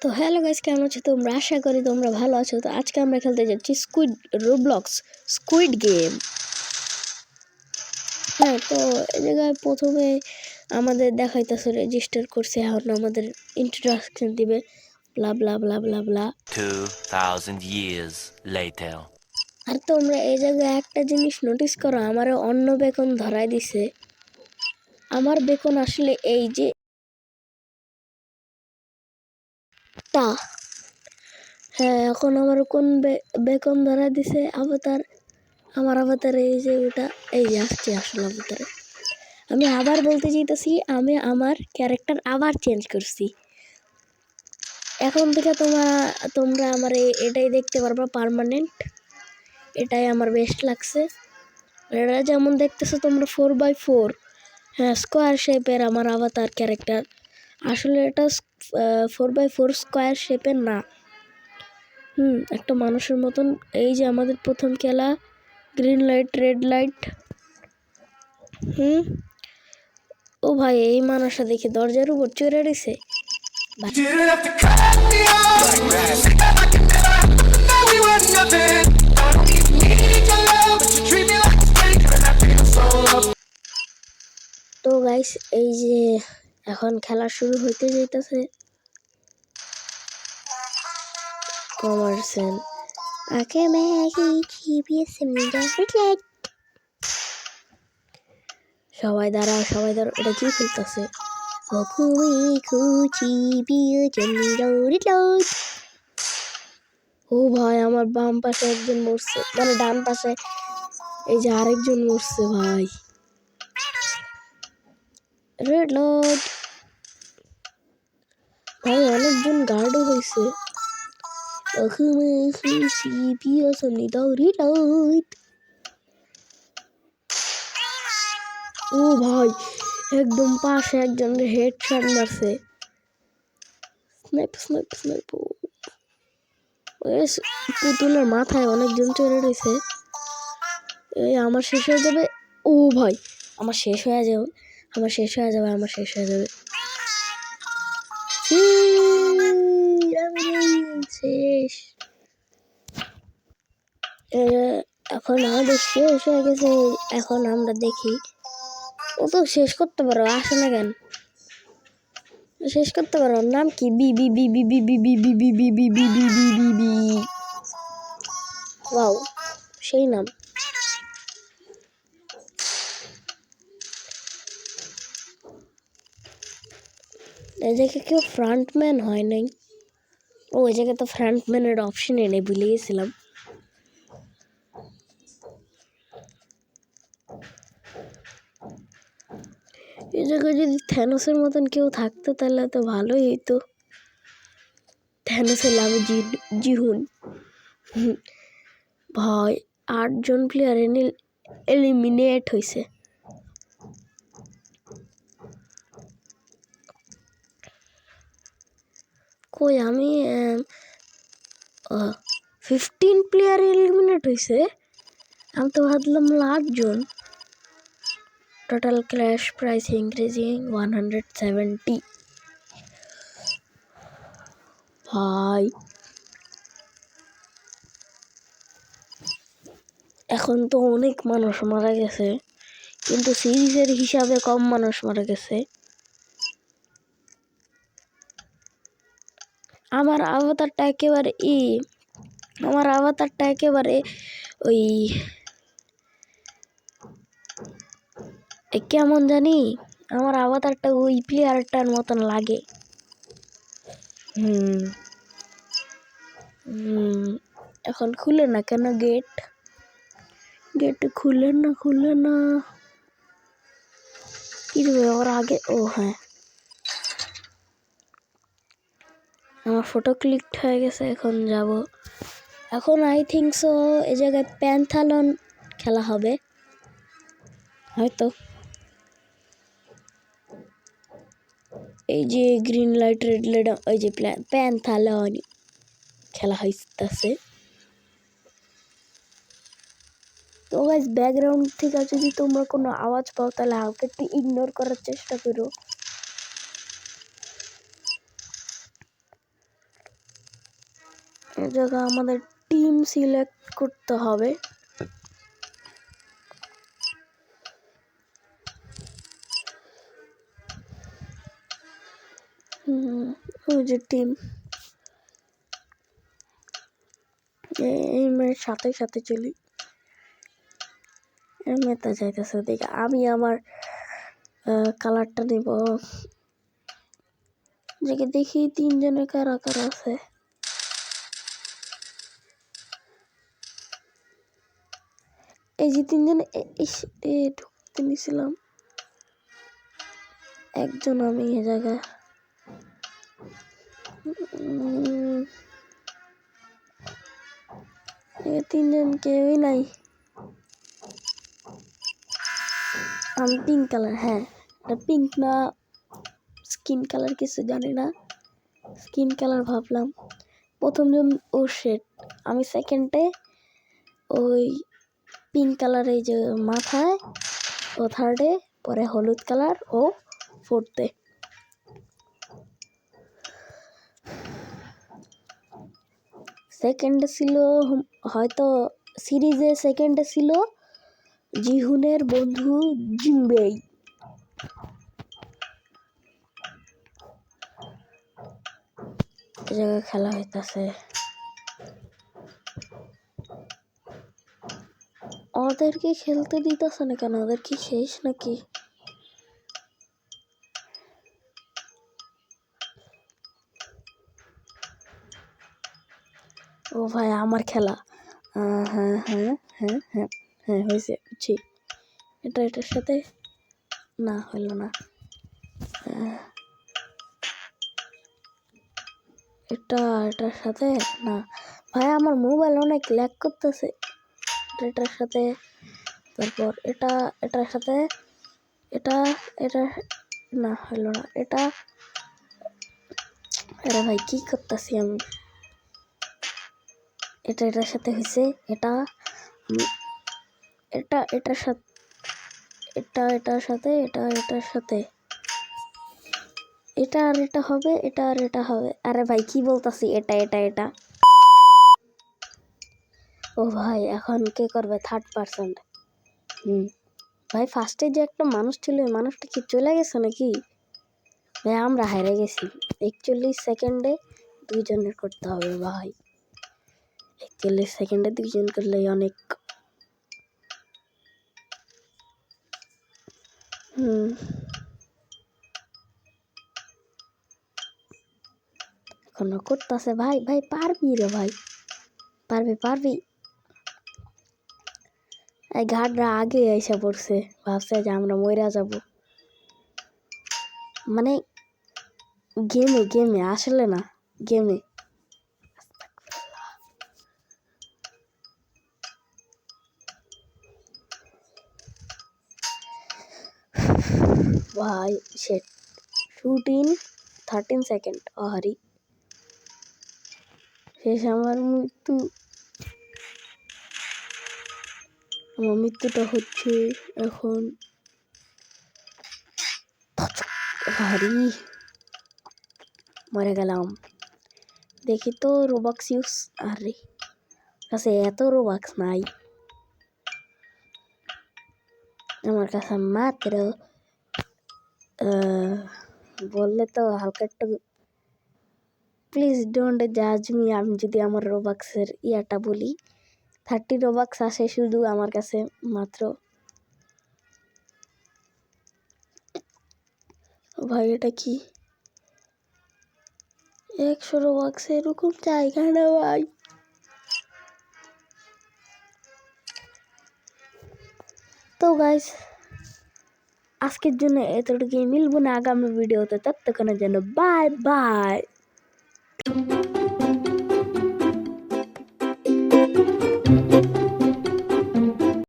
তো hello guys, কেমন আছো তোমরা? আশা করি তোমরা ভালো আছো। তো আজকে আমরা খেলতে যাচ্ছি রোবলক্স স্কুইড গেম। হ্যাঁ, তো এই জায়গায় প্রথমে আমাদের দেখাইতেছে রেজিস্টার করছে, এখন আমাদের ইন্ট্রোডাকশন দিবে, ব্লা ব্লা ব্লা ব্লা ব্লা। 2000 years later. আর তোমরা এই জায়গায় একটা জিনিস নোটিস করো, আমারও অন্য বেকন ধরাই দিছে। আমার বেকন আসলে এই যে তা, হ্যাঁ, এখন আমার কোন বেকন ধরাই দিছে অবতার। আমার অবতারে এই যে ওটা এই যে আসছে আসলে অবতারে। আমি আবার বলতে চাইতেছি, আমি আমার ক্যারেক্টার আবার চেঞ্জ করছি। এখন থেকে তোমরা আমার এটাই দেখতে পারবা পার্মানেন্ট। এটাই আমার বেস্ট লাগছে। এটা যেমন দেখতেছো তোমরা 4x4, হ্যাঁ, স্কোয়ার শেপের আমার অবতার ক্যারেক্টার। আসলে এটা 4x4 স্কোয়ার শেপের না, একটা মানুষের মতন। এই যে আমাদের প্রথম খেলা, গ্রিন লাইট রেড লাইট। ও ভাই, এই মানুষটা দেখে দরজার উপর চড়ে রয়েছে। তো গাইস, এই যে এখন খেলা শুরু হইতে যাইতেছে। কমার্সেল আকে ম্যাগি চিবিএসএম নিডাফিট। সবাই দাঁড়াও, এটা কি খেলতেছে? ও ভাই, আমার বাম পাশে একজন মরছে, মানে ডান পাশে এই যে আরেকজন মরছে ভাই। রেড লাইট ভাই, অনেকজন গার্ডও হয়েছে। ও ভাই, একদম পাশে একজন হেড শট মারছে। পুতুলের মাথায় অনেকজন চড়ে রয়েছে। এই আমার শেষ হয়ে যাবে। ও ভাই, আমার শেষ হয়ে যাবে। শেষ। এখন আমাদের শেষ হয়ে গেছে। এখন আমরা দেখি, ও তো শেষ করতে পারো, আসে না কেন? শেষ করতে পারো। নাম কি? বি বি বি বি বি বি বি বি বি বি বি বি বি বি বি বি। ওয়াও, সেই নাম। এই জায়গায় কেউ ফ্রন্টম্যান হয় নাই। ও, এই জায়গায় তো ফ্রন্টম্যানের অপশন এনে ভুলে গেছিলাম। এই জায়গায় যদি থ্যানোসের মতন কেউ থাকতো তাহলে তো ভালোই হইতো। থ্যানোসের নামে জিহুন। ভাই, 8 জন প্লেয়ার এলিমিনেট হয়েছে। কই আমি 15 প্লেয়ার এলিমিনেট হয়েছে। আমি তো ভাবলাম 8 জন। Total crash price increasing 170। ভাই, এখন তো অনেক মানুষ মারা গেছে, কিন্তু সিরিজের হিসাবে কম মানুষ মারা গেছে। আমার অবতারটা একেবারে ওই কেমন জানি, আমার অবতারটা ওই প্লেয়ারটার মতন লাগে। এখন খুলে না কেন? গেট খুলে না কি দেবে ওর আগে? ও হ্যাঁ, আমার ফটো ক্লিক হয়ে গেছে। এখন যাব। এখন আই থিঙ্ক সো এই জায়গায় প্যান্থালন খেলা হবে হয়তো। এই যে গ্রিন লাইট রেড লাইট, ওই যে প্যান্থালন খেলা হইতেছে। তো গাইস, ব্যাকগ্রাউন্ড থেকে যদি তোমরা কোনো আওয়াজ পাও তাহলে হালকা একটু ইগনোর করার চেষ্টা করো। এই জায়গায় আমাদের টিম সিলেক্ট করতে হবে। ওই যে টিম এই মেয়ের সাথে সাথে চলি। এই মেয়েটা যাইতেছে দেখে আমি আমার কালারটা নিব। যে দেখি 3 জনের কারা কারা আছে। এই যে 3 জন ঢুকতে নিছিলাম, একজন আমি এই জায়গায়। 3 জন কেউই নাই। আমি পিঙ্ক কালার, হ্যাঁ পিঙ্ক না স্কিন কালার কিছু জানি না, স্কিন কালার ভাবলাম। প্রথম জন ও শেড, আমি সেকেন্ডে ওই পিঙ্ক কালার এই যে মাথায়, ও থার্ডে, পরে হলুদ কালার, ও ফোর্থে। সেকেন্ডে ছিল হয়তো সিরিজে সেকেন্ডে ছিল জিহুনের বন্ধু জিম্বেই। এই জায়গায় খেলা হইতাছে। ওদেরকে খেলতে দিতেছে না কেন? ওদের কি শেষ নাকি? ও ভাই আমার খেলা। হ্যাঁ হ্যাঁ হ্যাঁ হ্যাঁ হ্যাঁ হয়েছে, বুঝছি। এটার সাথে না হলো না। এটার সাথে না ভাই, আমার মোবাইল অনেক ল্যাগ করতেছে। এটার সাথে, তারপর এটার সাথে, এটা না হলো না। আরে ভাই কি করতেছি আমি? এটার সাথে হয়েছে, এটার সাথে, এটার সাথে, এটার সাথে, এটা আর এটা হবে, এটা আর এটা হবে। আরে ভাই কি বলতাছি, এটা। ও ভাই এখন কে করবে? 3rd person। ভাই ফার্স্টে যে একটা মানুষ ছিল, ওই মানুষটা কি চলে গেছে নাকি? ভাই আমরা হেরে গেছি। 41 সেকেন্ডে 2 জনের করতে হবে ভাই। 41 সেকেন্ডে 2 জন করলেই অনেক। এখনো করতেছে ভাই। পারবি রে ভাই, পারবি। এই ঘাটরা আগে এসে পড়ছে, ভাবছে যে আমরা মইরা যাব। মানে গেমে আসলে না, গেমে। ভাই শেট, শুট ইন 13 সেকেন্ড। আহারি শেষ আমার মৃত্যুটা হচ্ছে এখন। আহারি মরে গেলাম। দেখি তো রোবাক্স ইউজ, আরে কাছে এত রোবাক্স নাই আমার কাছে, মাত্র বললে তো হালকা একটু, প্লিজ ডোন্ট জাজ মি। আমি যদি আমার রোবাক্সের ইয়াটা বলি, 30 রোবাক্স আসে শুধু আমার কাছে মাত্র। ভাই এটা কি 100 রোবাক্স? এরকম জায়গা না ভাই। তো গাইস আজকের জন্য এতটুকুই, মিলবো না আগামী ভিডিওতে। ততক্ষণের জন্য বাই বাই।